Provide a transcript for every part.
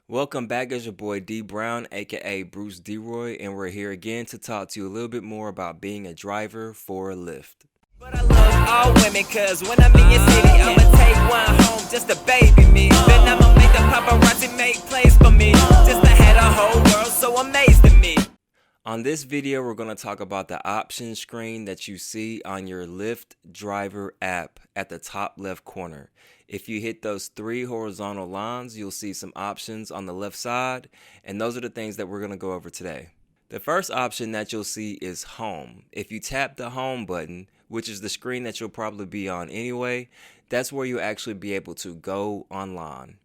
Welcome back, as your boy Dee Brown, aka Bruce Deroy, and we're here again to talk to you a little bit more about being a driver for Lyft. But I love all women, cause when I'm in your city, I'ma take one home just to baby me. Then I'ma make the paparazzi make plays for me, just to have the whole world so amazed at me. On this video, we're going to talk about the options screen that you see on your Lyft driver app at the top left corner. If you hit those three horizontal lines, you'll see some options on the left side, and those are the things that we're going to go over today. The first option that you'll see is Home. If you tap the Home button, which is the screen that you'll probably be on anyway, that's where you'll actually be able to go online.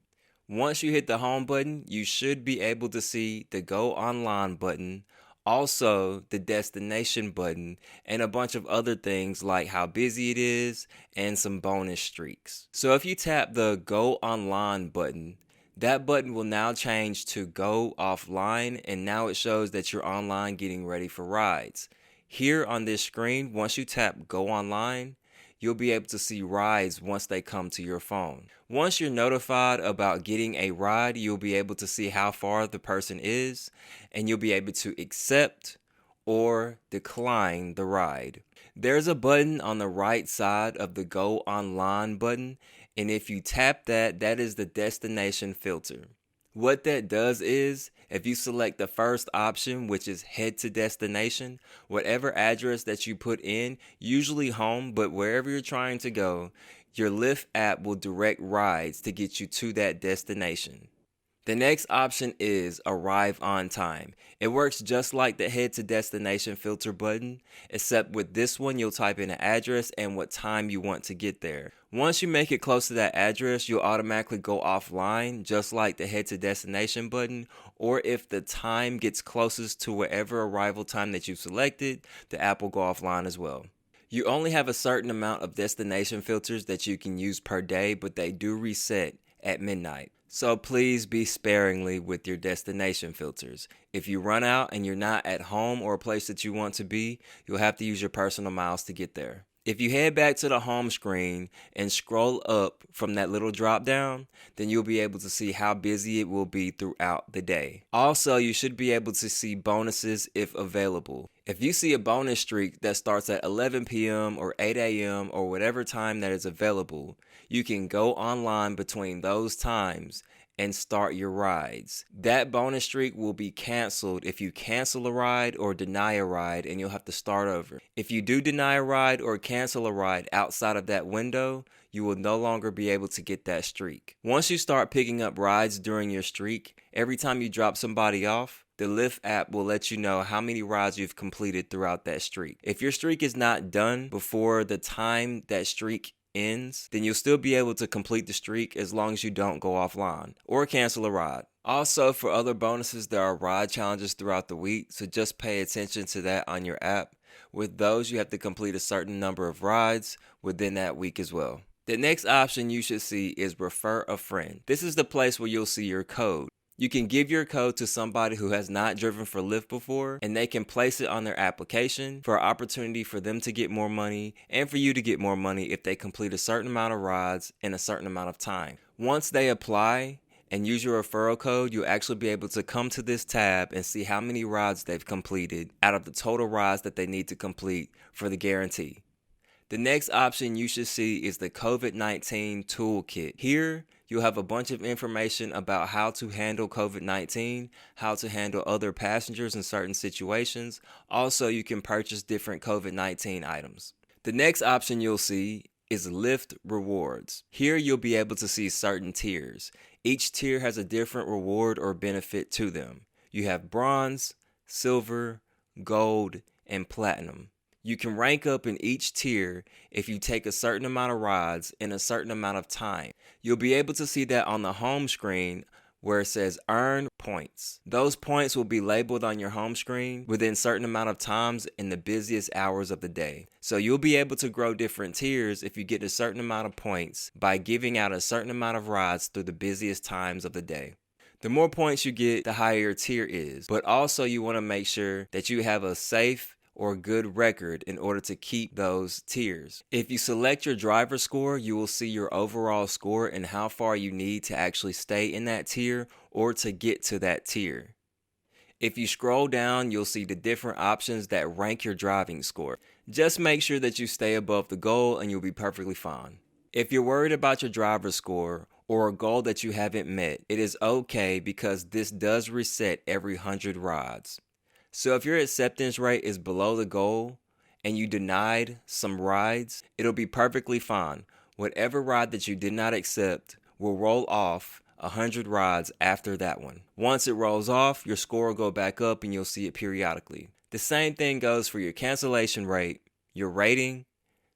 Once you hit the Home button, you should be able to see the Go Online button, also the destination button, and a bunch of other things like how busy it is and some bonus streaks. So if you tap the Go Online button, that button will now change to Go Offline, and now it shows that you're online getting ready for rides. Here on this screen, once you tap Go Online, you'll be able to see rides once they come to your phone. Once you're notified about getting a ride, you'll be able to see how far the person is, and you'll be able to accept or decline the ride. There's a button on the right side of the Go Online button, and if you tap that, that is the destination filter. What that does is, if you select the first option, which is head to destination, whatever address that you put in, usually home, but wherever you're trying to go, your Lyft app will direct rides to get you to that destination. The next option is Arrive on Time. It works just like the head to destination filter button, except with this one you'll type in an address and what time you want to get there. Once you make it close to that address, you'll automatically go offline, just like the head to destination button, or if the time gets closest to whatever arrival time that you selected, the app will go offline as well. You only have a certain amount of destination filters that you can use per day, but they do reset at midnight. So please be sparingly with your destination filters. If you run out and you're not at home or a place that you want to be, you'll have to use your personal miles to get there. If you head back to the home screen and scroll up from that little drop down, then you'll be able to see how busy it will be throughout the day. Also, you should be able to see bonuses if available. If you see a bonus streak that starts at 11 p.m. or 8 a.m. or whatever time that is available, you can go online between those times and start your rides. That bonus streak will be canceled if you cancel a ride or deny a ride, and you'll have to start over. If you do deny a ride or cancel a ride outside of that window, you will no longer be able to get that streak. Once you start picking up rides during your streak, every time you drop somebody off, the Lyft app will let you know how many rides you've completed throughout that streak. If your streak is not done before the time that streak ends, then you'll still be able to complete the streak as long as you don't go offline or cancel a ride. Also, for other bonuses, there are ride challenges throughout the week, so just pay attention to that on your app. With those, you have to complete a certain number of rides within that week as well. The next option you should see is Refer a Friend. This is the place where you'll see your code. You can give your code to somebody who has not driven for Lyft before, and they can place it on their application for an opportunity for them to get more money and for you to get more money if they complete a certain amount of rides in a certain amount of time. Once they apply and use your referral code, you'll actually be able to come to this tab and see how many rides they've completed out of the total rides that they need to complete for the guarantee. The next option you should see is the COVID-19 Toolkit. Here, you'll have a bunch of information about how to handle COVID-19, how to handle other passengers in certain situations. Also, you can purchase different COVID-19 items. The next option you'll see is Lyft Rewards. Here, you'll be able to see certain tiers. Each tier has a different reward or benefit to them. You have bronze, silver, gold, and platinum. You can rank up in each tier if you take a certain amount of rides in a certain amount of time. You'll be able to see that on the home screen where it says earn points. Those points will be labeled on your home screen within a certain amount of times in the busiest hours of the day. So you'll be able to grow different tiers if you get a certain amount of points by giving out a certain amount of rides through the busiest times of the day. The more points you get, the higher your tier is. But also you want to make sure that you have a safe or good record in order to keep those tiers. If you select your driver score, you will see your overall score and how far you need to actually stay in that tier or to get to that tier. If you scroll down, you'll see the different options that rank your driving score. Just make sure that you stay above the goal and you'll be perfectly fine. If you're worried about your driver score or a goal that you haven't met, it is okay because this does reset every 100 rides. So if your acceptance rate is below the goal and you denied some rides, it'll be perfectly fine. Whatever ride that you did not accept will roll off 100 rides after that one. Once it rolls off, your score will go back up and you'll see it periodically. The same thing goes for your cancellation rate, your rating,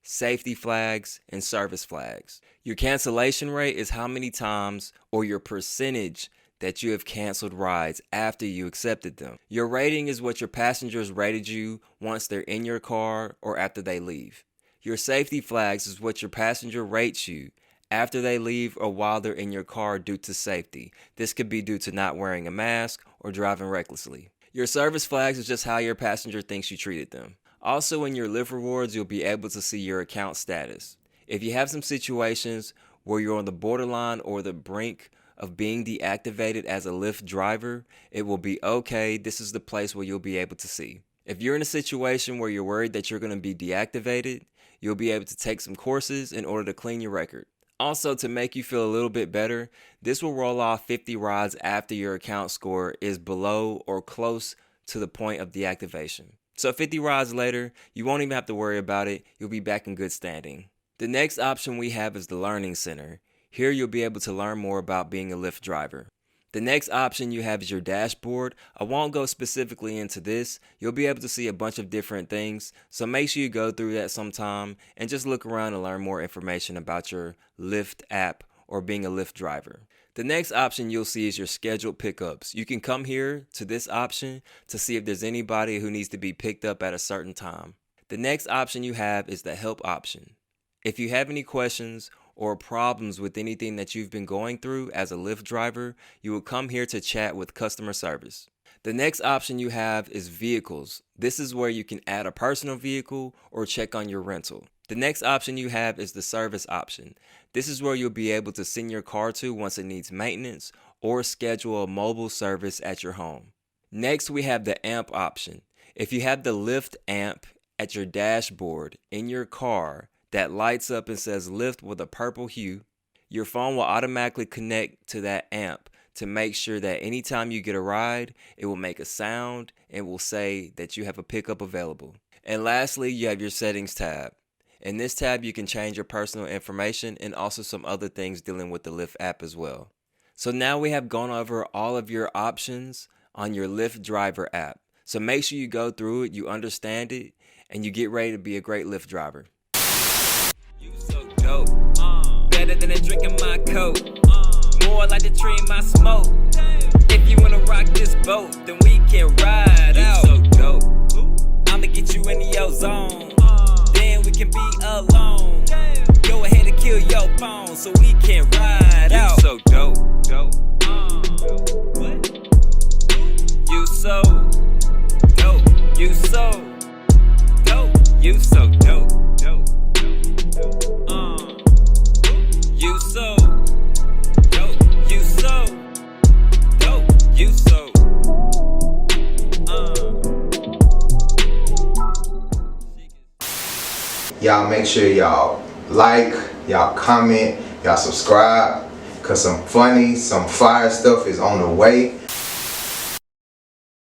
safety flags, and service flags. Your cancellation rate is how many times or your percentage that you have canceled rides after you accepted them. Your rating is what your passengers rated you once they're in your car or after they leave. Your safety flags is what your passenger rates you after they leave or while they're in your car due to safety. This could be due to not wearing a mask or driving recklessly. Your service flags is just how your passenger thinks you treated them. Also in your Lyft rewards, you'll be able to see your account status. If you have some situations where you're on the borderline or the brink of being deactivated as a Lyft driver, it will be okay. This is the place where you'll be able to see. If you're in a situation where you're worried that you're going to be deactivated, you'll be able to take some courses in order to clean your record. Also, to make you feel a little bit better, this will roll off 50 rides after your account score is below or close to the point of deactivation. So 50 rides later, you won't even have to worry about it. You'll be back in good standing. The next option we have is the Learning Center. Here you'll be able to learn more about being a Lyft driver. The next option you have is your dashboard. I won't go specifically into this. You'll be able to see a bunch of different things, so make sure you go through that sometime and just look around and learn more information about your Lyft app or being a Lyft driver. The next option you'll see is your scheduled pickups. You can come here to this option to see if there's anybody who needs to be picked up at a certain time. The next option you have is the help option. If you have any questions or problems with anything that you've been going through as a Lyft driver, you will come here to chat with customer service. The next option you have is vehicles. This is where you can add a personal vehicle or check on your rental. The next option you have is the service option. This is where you'll be able to send your car to once it needs maintenance or schedule a mobile service at your home. Next, we have the AMP option. If you have the Lyft AMP at your dashboard in your car, that lights up and says Lyft with a purple hue, your phone will automatically connect to that amp to make sure that anytime you get a ride, it will make a sound and will say that you have a pickup available. And lastly, you have your settings tab. In this tab, you can change your personal information and also some other things dealing with the Lyft app as well. So now we have gone over all of your options on your Lyft driver app. So make sure you go through it, you understand it, and you get ready to be a great Lyft driver. You so dope, better than a drink in my coat, more like the tree in my smoke. If you wanna rock this boat, then we can ride out. You so dope, I'ma get you in your zone, then we can be alone. Go ahead and kill your phone so we can ride out. You so dope, what? You so dope, you so dope, you so dope. You so dope, you so dope, you so Y'all make sure y'all like, y'all comment, y'all subscribe, cause some funny, some fire stuff is on the way.